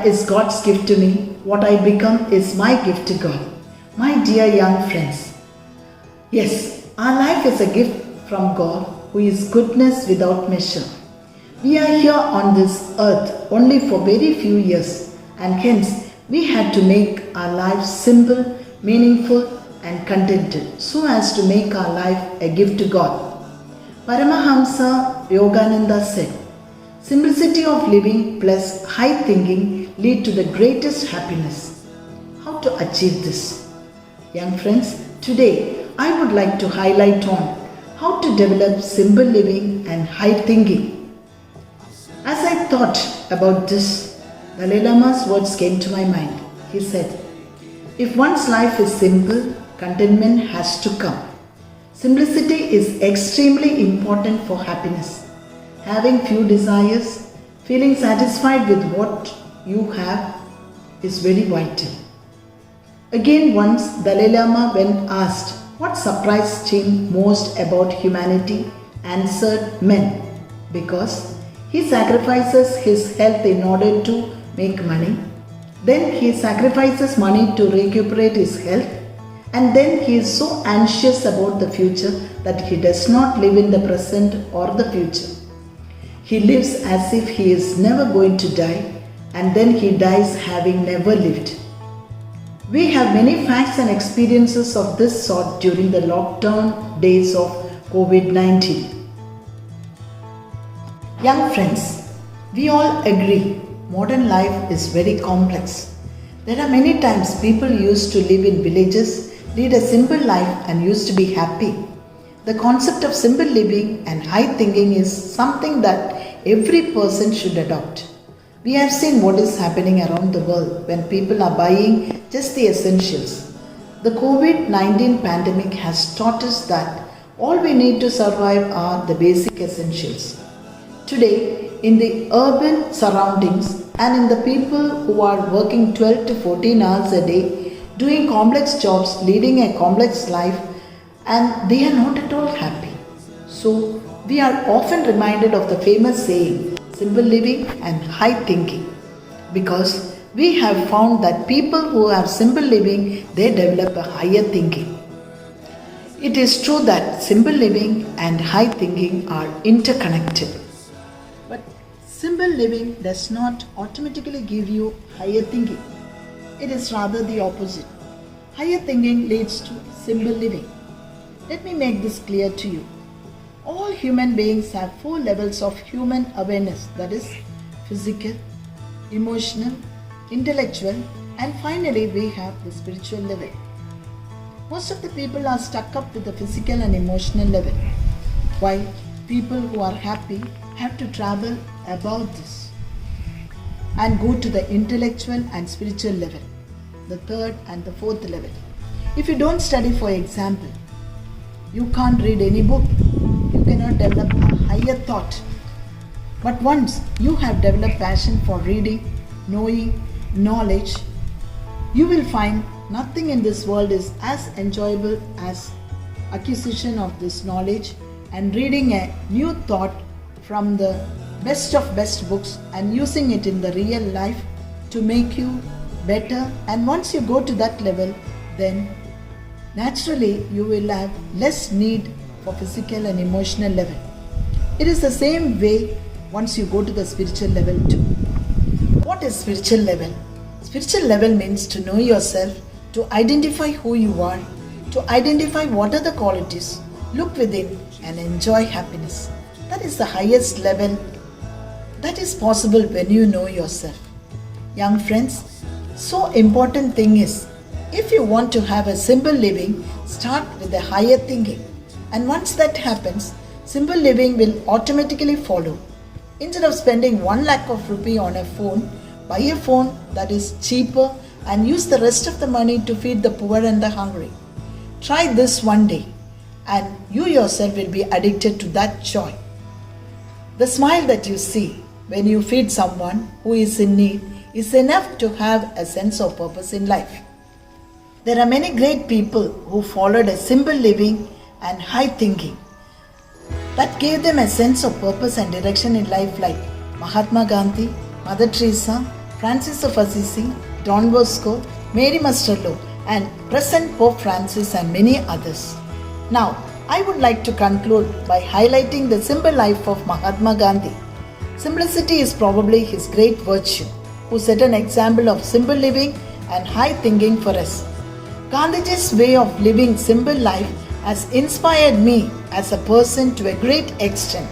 life is God's gift to me. What I become is my gift to God. My dear young friends, yes, our life is a gift from God who is goodness without measure. We are here on this earth only for very few years, and hence we had to make our lives simple, meaningful and contented so as to make our life a gift to God. Paramahamsa Yogananda said, simplicity of living plus high thinking lead to the greatest happiness. How to achieve this? Young friends, today I would like to highlight on how to develop simple living and high thinking. As I thought about this, Dalai Lama's words came to my mind. He said, if one's life is simple, contentment has to come. Simplicity is extremely important for happiness. Having few desires, feeling satisfied with what you have is very vital. Again once Dalai Lama, when asked what surprised him most about humanity, answered men, because he sacrifices his health in order to make money, then he sacrifices money to recuperate his health, and then he is so anxious about the future that he does not live in the present or the future. He lives as if he is never going to die, and then he dies having never lived. We have many facts and experiences of this sort during the lockdown days of COVID-19. Young friends, we all agree modern life is very complex. There are many times people used to live in villages, lead a simple life and used to be happy. The concept of simple living and high thinking is something that every person should adopt. We have seen what is happening around the world when people are buying just the essentials. The COVID-19 pandemic has taught us that all we need to survive are the basic essentials. Today, in the urban surroundings and in the people who are working 12 to 14 hours a day, doing complex jobs, leading a complex life, and they are not at all happy. So, we are often reminded of the famous saying, simple living and high thinking, because we have found that people who have simple living, they develop a higher thinking. It is true that simple living and high thinking are interconnected. But simple living does not automatically give you higher thinking. It is rather the opposite. Higher thinking leads to simple living. Let me make this clear to you. All human beings have 4 levels of human awareness, that is physical, emotional, intellectual, and finally we have the spiritual level. Most of the people are stuck up with the physical and emotional level, while people who are happy have to travel above this and go to the intellectual and spiritual level, the 3rd and the 4th level. If you don't study, for example, you can't read any book. You cannot develop a higher thought. But once you have developed passion for reading, knowing, knowledge, you will find nothing in this world is as enjoyable as acquisition of this knowledge and reading a new thought from the best of best books and using it in the real life to make you better. And once you go to that level, then naturally you will have less need for physical and emotional level. It is the same way once you go to the spiritual level too. What is spiritual level? Spiritual level means to know yourself, to identify who you are, to identify what are the qualities, look within and enjoy happiness. That is the highest level that is possible when you know yourself. Young friends, so important thing is, if you want to have a simple living, start with a higher thinking. And once that happens, simple living will automatically follow. Instead of spending 1 lakh of rupee on a phone, buy a phone that is cheaper and use the rest of the money to feed the poor and the hungry. Try this one day and you yourself will be addicted to that joy. The smile that you see when you feed someone who is in need is enough to have a sense of purpose in life. There are many great people who followed a simple living and high thinking that gave them a sense of purpose and direction in life, like Mahatma Gandhi, Mother Teresa, Francis of Assisi, Don Bosco, Mary Masterlo, and present Pope Francis and many others. Now, I would like to conclude by highlighting the simple life of Mahatma Gandhi. Simplicity is probably his great virtue, who set an example of simple living and high thinking for us. Gandhiji's way of living simple life has inspired me as a person to a great extent.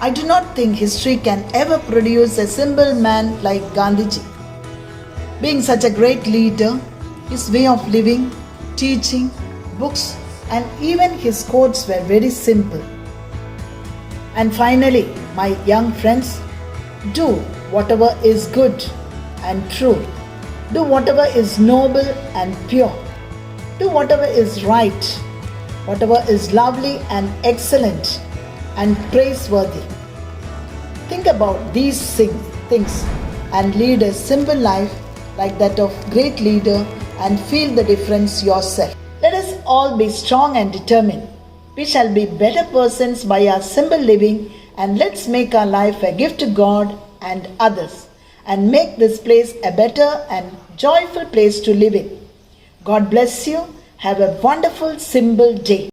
I do not think history can ever produce a simple man like Gandhiji. Being such a great leader, his way of living, teaching, books, and even his quotes were very simple. And finally, my young friends, do whatever is good and true. Do whatever is noble and pure. Do whatever is right. Whatever is lovely and excellent and praiseworthy. Think about these things and lead a simple life like that of great leader and feel the difference yourself. Let us all be strong and determined. We shall be better persons by our simple living, and let's make our life a gift to God and others and make this place a better and joyful place to live in. God bless you. Have a wonderful, simple day.